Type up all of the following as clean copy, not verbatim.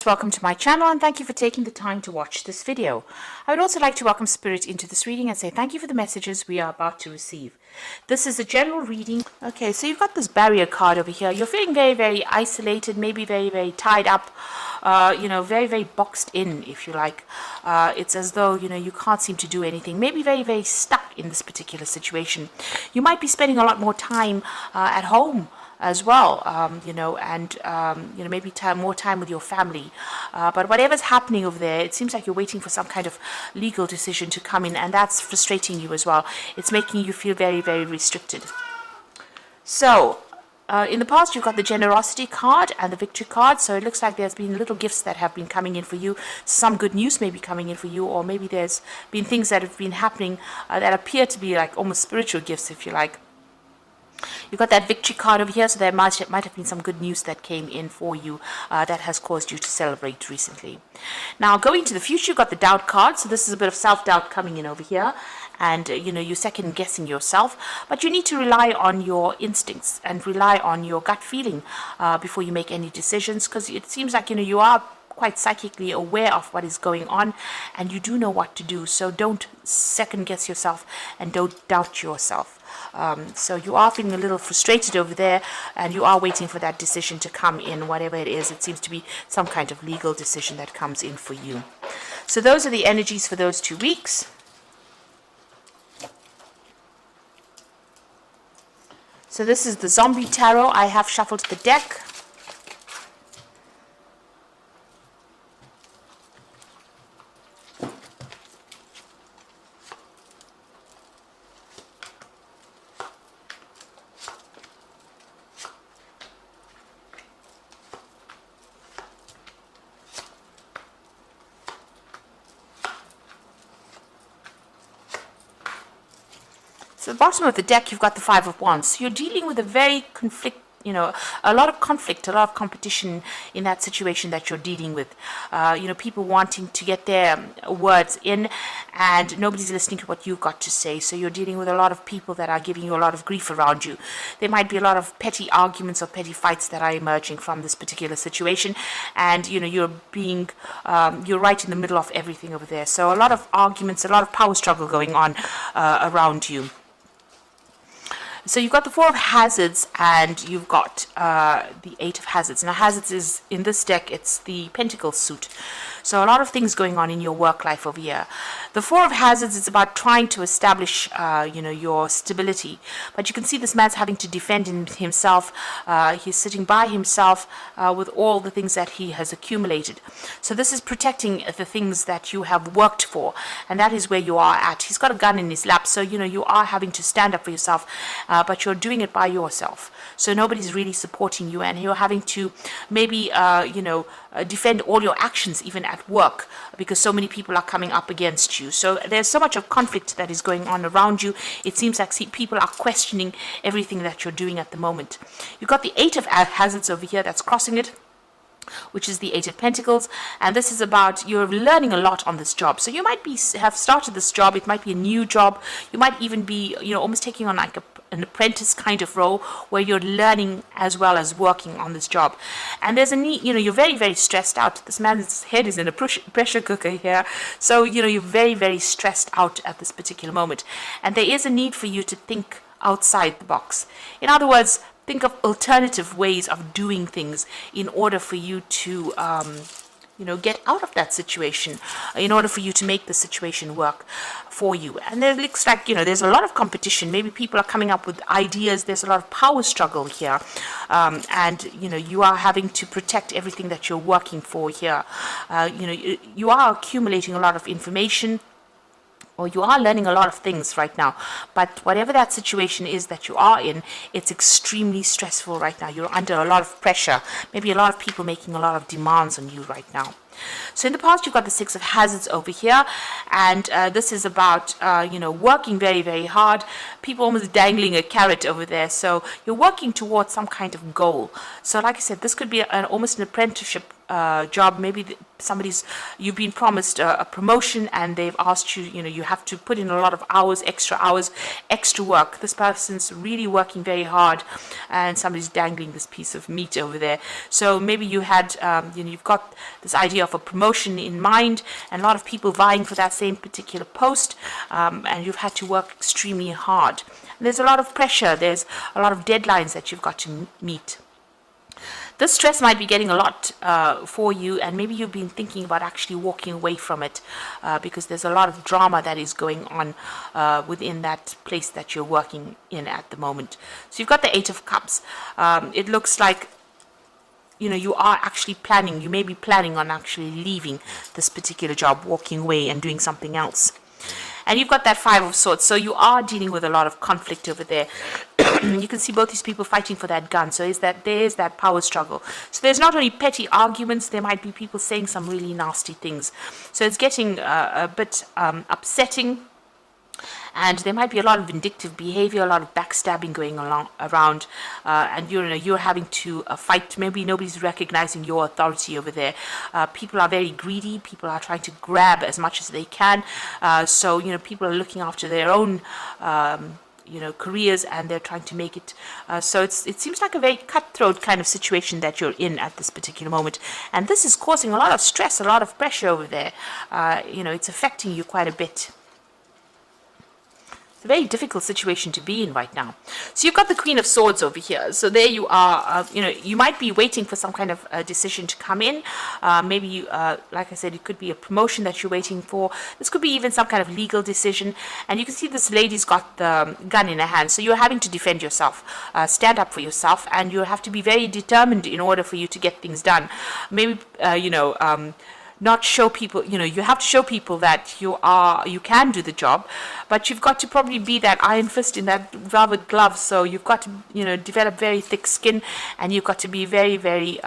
Welcome to my channel and thank you for taking the time to watch this video. I would also like to welcome Spirit into this reading and say thank you for the messages we are about to receive. This is a general reading. Okay, so you've got this barrier card over here. You're feeling very, very isolated, maybe very, very tied up, very, very boxed in, if you like. It's as though, you can't seem to do anything. Maybe very, very stuck in this particular situation. You might be spending a lot more time at home as well, maybe more time with your family. But whatever's happening over there, it seems like you're waiting for some kind of legal decision to come in, and that's frustrating you as well. It's making you feel very, very restricted. So, in the past, you've got the generosity card and the victory card. So it looks like there's been little gifts that have been coming in for you. Some good news may be coming in for you, or maybe there's been things that have been happening that appear to be like almost spiritual gifts, if you like. You've got that victory card over here, so there might have been some good news that came in for you that has caused you to celebrate recently. Now, going to the future, you've got the doubt card, so this is a bit of self-doubt coming in over here, and you're second-guessing yourself, but you need to rely on your instincts and rely on your gut feeling before you make any decisions, because it seems like you are quite psychically aware of what is going on, and you do know what to do. So don't second guess yourself and don't doubt yourself. So you are feeling a little frustrated over there, and you are waiting for that decision to come in, whatever it is. It seems to be some kind of legal decision that comes in for you. So those are the energies for those 2 weeks. So this is the Zombie Tarot. I have shuffled the deck. So at the bottom of the deck, you've got the Five of Wands. So you're dealing with a very a lot of conflict, a lot of competition in that situation that you're dealing with. People wanting to get their words in, and nobody's listening to what you've got to say. So you're dealing with a lot of people that are giving you a lot of grief around you. There might be a lot of petty arguments or petty fights that are emerging from this particular situation, and you're right in the middle of everything over there. So a lot of arguments, a lot of power struggle going on around you. So you've got the Four of Hazards, and you've got the Eight of Hazards. Now, Hazards is, in this deck, it's the Pentacles suit. So a lot of things going on in your work life over here. The Four of Hazards is about trying to establish, your stability. But you can see this man's having to defend himself. He's sitting by himself with all the things that he has accumulated. So this is protecting the things that you have worked for, and that is where you are at. He's got a gun in his lap, so you are having to stand up for yourself, but you're doing it by yourself. So nobody's really supporting you, and you're having to maybe defend all your actions even at work, because so many people are coming up against you. So there's so much of conflict that is going on around you. It seems like people are questioning everything that you're doing at the moment. You've got the Eight of Hazards over here that's crossing it, which is the Eight of Pentacles, and this is about you're learning a lot on this job. So you might have started this job. It might be a new job. You might even be almost taking on like an apprentice kind of role where you're learning as well as working on this job. And there's a need, you're very, very stressed out. This man's head is in a pressure cooker here. So, you're very, very stressed out at this particular moment. And there is a need for you to think outside the box. In other words, think of alternative ways of doing things in order for you to get out of that situation, in order for you to make the situation work for you. And it looks like, there's a lot of competition. Maybe people are coming up with ideas. There's a lot of power struggle here. And, you are having to protect everything that you're working for here. You are accumulating a lot of information, or you are learning a lot of things right now. But whatever that situation is that you are in, it's extremely stressful right now. You're under a lot of pressure. Maybe a lot of people making a lot of demands on you right now. So in the past, you've got the Six of Hazards over here, and this is about, working very, very hard. People almost dangling a carrot over there. So you're working towards some kind of goal. So like I said, this could be almost an apprenticeship job. Maybe you've been promised a promotion, and they've asked you, you have to put in a lot of hours, extra work. This person's really working very hard, and somebody's dangling this piece of meat over there. So maybe you had, you've got this idea of a promotion in mind, and a lot of people vying for that same particular post, and you've had to work extremely hard. And there's a lot of pressure. There's a lot of deadlines that you've got to meet. This stress might be getting a lot for you, and maybe you've been thinking about actually walking away from it because there's a lot of drama that is going on within that place that you're working in at the moment. So you've got the Eight of Cups. It looks like you are actually planning, you may be planning on actually leaving this particular job, walking away and doing something else. And you've got that Five of Swords, so you are dealing with a lot of conflict over there. You can see both these people fighting for that gun, so there is that power struggle. So there's not only petty arguments, there might be people saying some really nasty things. So it's getting a bit upsetting. And there might be a lot of vindictive behavior, a lot of backstabbing going around, and you're having to fight. Maybe nobody's recognizing your authority over there. People are very greedy. People are trying to grab as much as they can. So people are looking after their own careers, and they're trying to make it. So it seems like a very cutthroat kind of situation that you're in at this particular moment, and this is causing a lot of stress, a lot of pressure over there. It's affecting you quite a bit. A very difficult situation to be in right now. So you've got the Queen of Swords over here. So there you are. You might be waiting for some kind of decision to come in. Maybe, like I said, it could be a promotion that you're waiting for. This could be even some kind of legal decision. And you can see this lady's got the gun in her hand. So you're having to defend yourself, stand up for yourself, and you have to be very determined in order for you to get things done. Maybe, not show people, you have to show people that you can do the job, but you've got to probably be that iron fist in that velvet glove. So you've got to, develop very thick skin, and you've got to be very, very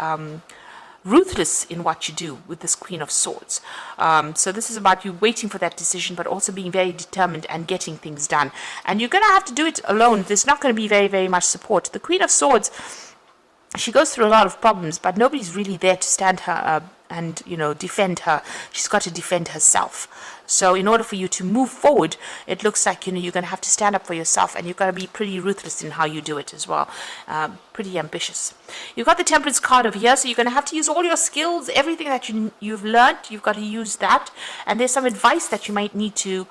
ruthless in what you do with this Queen of Swords. So this is about you waiting for that decision, but also being very determined and getting things done. And you're going to have to do it alone. There's not going to be very, very much support. The Queen of Swords, she goes through a lot of problems, but nobody's really there to stand her and defend her. She's got to defend herself. So in order for you to move forward, it looks like you're going to have to stand up for yourself, and you've got to be pretty ruthless in how you do it as well. Pretty ambitious. You've got the Temperance card over here, so you're going to have to use all your skills, everything that you've learned. You've got to use that, and there's some advice that you might need to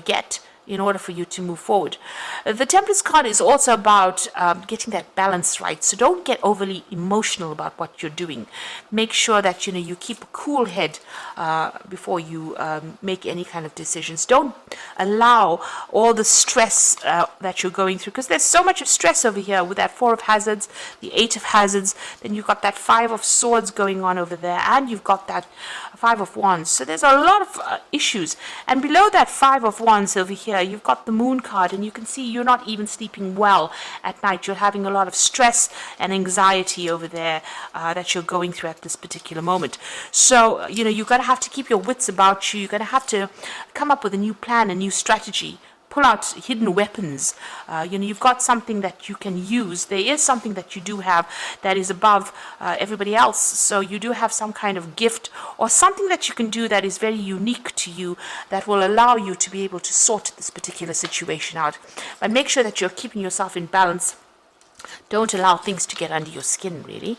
get in order for you to move forward. The Temperance card is also about getting that balance right. So don't get overly emotional about what you're doing. Make sure that you keep a cool head before you make any kind of decisions. Don't allow all the stress that you're going through, because there's so much of stress over here with that Four of Hazards, the Eight of Hazards, then you've got that Five of Swords going on over there, and you've got that Five of Wands. So there's a lot of issues. And below that Five of Wands over here, you've got the Moon card, and you can see you're not even sleeping well at night. You're having a lot of stress and anxiety over there that you're going through at this particular moment. So, you're going to have to keep your wits about you. You're going to have to come up with a new plan, a new strategy. Pull out hidden weapons. You've got something that you can use. There is something that you do have that is above everybody else. So you do have some kind of gift or something that you can do that is very unique to you, that will allow you to be able to sort this particular situation out. But make sure that you're keeping yourself in balance. Don't allow things to get under your skin, really.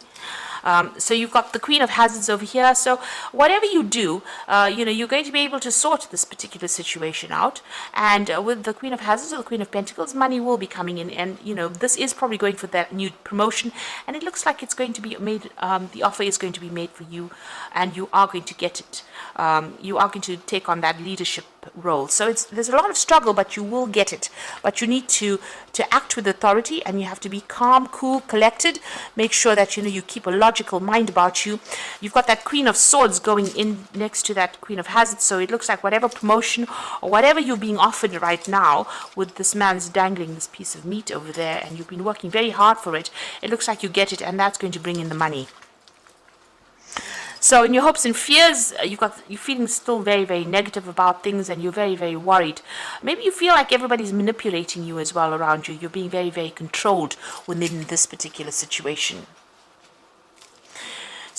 So you've got the Queen of Hazards over here. So whatever you do, you're going to be able to sort this particular situation out. And with the Queen of Hazards or the Queen of Pentacles, money will be coming in. And, this is probably going for that new promotion. And it looks like it's going to be made, the offer is going to be made for you. And you are going to get it. You are going to take on that leadership role. So there's a lot of struggle, but you will get it. But you need to act with authority, and you have to be calm, cool, collected. Make sure that you keep a logical mind about you. You've got that Queen of Swords going in next to that Queen of Hazards. So it looks like whatever promotion or whatever you're being offered right now, with this man's dangling this piece of meat over there, and you've been working very hard for it, it looks like you get it, and that's going to bring in the money. So in your hopes and fears, you're feeling still very, very negative about things, and you're very, very worried. Maybe you feel like everybody's manipulating you as well around you. You're being very, very controlled within this particular situation.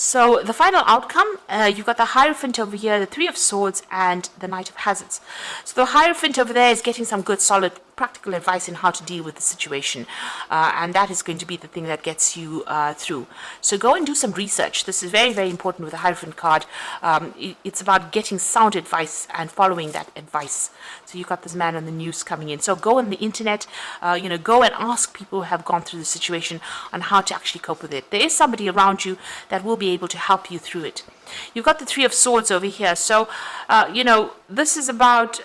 So the final outcome, you've got the Hierophant over here, the Three of Swords, and the Knight of Hazards. So the Hierophant over there is getting some good, solid, practical advice in how to deal with the situation. And that is going to be the thing that gets you through. So go and do some research. This is very, very important with the Hierophant card. It's about getting sound advice and following that advice. So you've got this man on the news coming in. So go on the internet, go and ask people who have gone through the situation on how to actually cope with it. There is somebody around you that will be able to help you through it. You've got the Three of Swords over here. So, this is about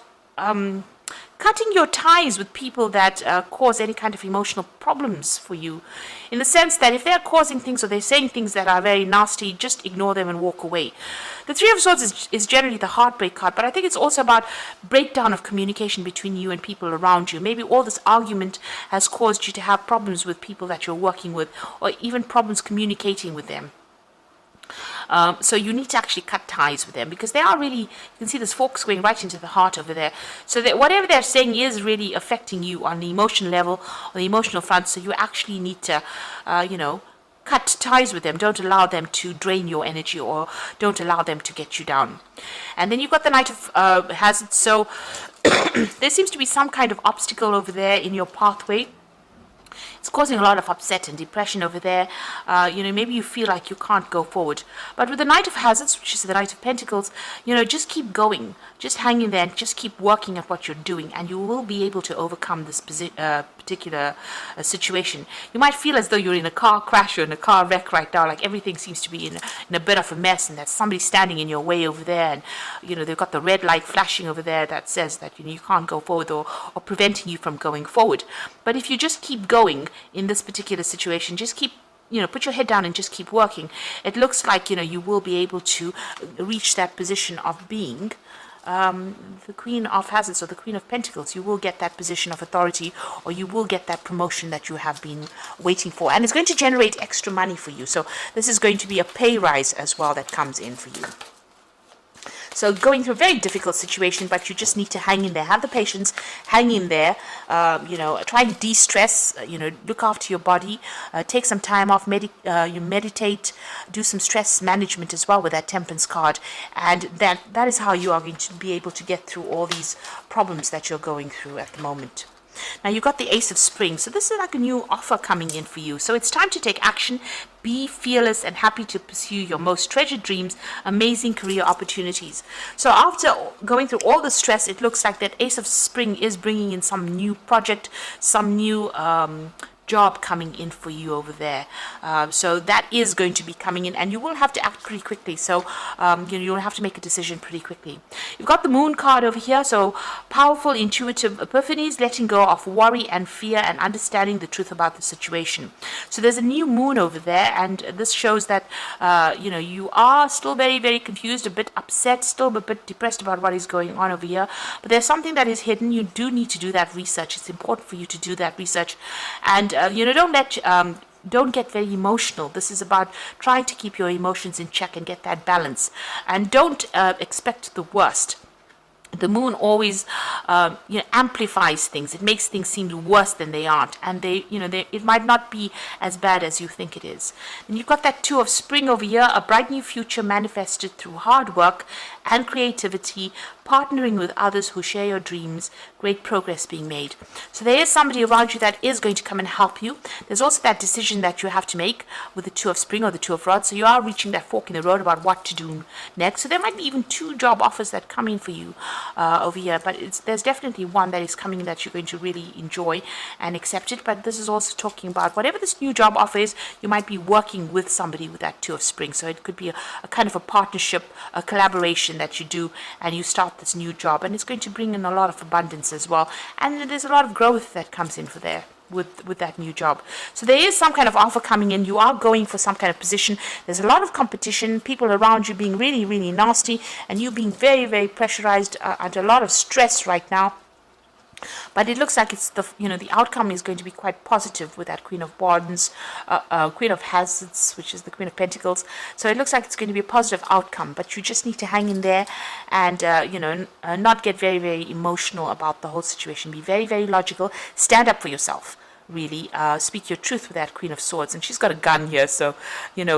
cutting your ties with people that cause any kind of emotional problems for you, in the sense that if they're causing things or they're saying things that are very nasty, just ignore them and walk away. The Three of Swords is generally the heartbreak card, but I think it's also about breakdown of communication between you and people around you. Maybe all this argument has caused you to have problems with people that you're working with, or even problems communicating with them. So you need to actually cut ties with them, because they are really, you can see this forks going right into the heart over there. So that whatever they're saying is really affecting you on the emotional level, on the emotional front. So you actually need to, cut ties with them. Don't allow them to drain your energy, or don't allow them to get you down. And then you've got the Knight of Hazards. So there seems to be some kind of obstacle over there in your pathway. It's causing a lot of upset and depression over there. Maybe you feel like you can't go forward. But with the Knight of Hazards, which is the Knight of Pentacles, just keep going. Just hang in there and just keep working at what you're doing, and you will be able to overcome this particular situation. You might feel as though you're in a car crash or in a car wreck right now, like everything seems to be in a bit of a mess, and there's somebody standing in your way over there, and they've got the red light flashing over there that says that you can't go forward, or preventing you from going forward. But if you just keep going in this particular situation, just keep put your head down and just keep working, it looks like you will be able to reach that position of being the Queen of Hazards, or the Queen of Pentacles. You will get that position of authority, or you will get that promotion that you have been waiting for, and it's going to generate extra money for you. So this is going to be a pay rise as well that comes in for you. So going through a very difficult situation, but you just need to hang in there. Have the patience, hang in there. Try and de-stress. Look after your body. Take some time off. You meditate. Do some stress management as well with that Temperance card, and that is how you are going to be able to get through all these problems that you're going through at the moment. Now you've got the Ace of Spring. So this is like a new offer coming in for you. So it's time to take action. Be fearless and happy to pursue your most treasured dreams, amazing career opportunities. So after going through all the stress, it looks like that Ace of Spring is bringing in some new project, some new job coming in for you over there. So that is going to be coming in, and you will have to act pretty quickly. So you'll have to make a decision pretty quickly. You've got the Moon card over here. So powerful, intuitive epiphanies, letting go of worry and fear, and understanding the truth about the situation. So there's a new moon over there, and this shows that you are still very, very confused, a bit upset, still a bit depressed about what is going on over here. But there's something that is hidden. You do need to do that research. It's important for you to do that research, and don't get very emotional. This is about trying to keep your emotions in check and get that balance, and don't expect the worst. The moon always amplifies things. It makes things seem worse than they aren't, and it might not be as bad as you think it is. And you've got that Two of Spring over here, a bright new future manifested through hard work and creativity, partnering with others who share your dreams, great progress being made. So there is somebody around you that is going to come and help you. There's also that decision that you have to make with the Two of Spring or the Two of Rods. So you are reaching that fork in the road about what to do next. So there might be even 2 job offers that come in for you over here, but there's definitely one that is coming that you're going to really enjoy and accept it. But this is also talking about whatever this new job offer is, you might be working with somebody with that Two of Spring. So it could be a kind of a partnership, a collaboration that you do, and you start this new job, and it's going to bring in a lot of abundance as well, and there's a lot of growth that comes in for there with that new job. So there is some kind of offer coming in. You are going for some kind of position. There's a lot of competition, people around you being really, really nasty, and you being very, very pressurized under a lot of stress right now. But it looks like it's the outcome is going to be quite positive with that Queen of Wands, Queen of Hazards, which is the Queen of Pentacles. So it looks like it's going to be a positive outcome, but you just need to hang in there and not get very, very emotional about the whole situation. Be very, very logical. Stand up for yourself. really. Speak your truth with that Queen of Swords. And she's got a gun here, so,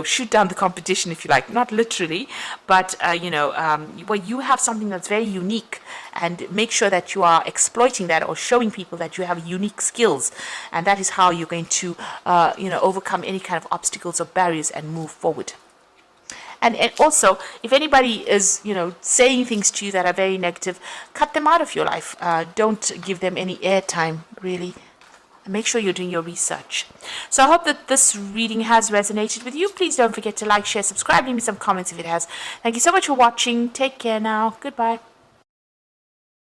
shoot down the competition if you like. Not literally, but, well, you have something that's very unique, and make sure that you are exploiting that or showing people that you have unique skills. And that is how you're going to, overcome any kind of obstacles or barriers and move forward. And also, if anybody is, saying things to you that are very negative, cut them out of your life. Don't give them any airtime, really. And make sure you're doing your research. So I hope that this reading has resonated with you. Please don't forget to like, share, subscribe, leave me some comments if it has. Thank you so much for watching. Take care now. Goodbye.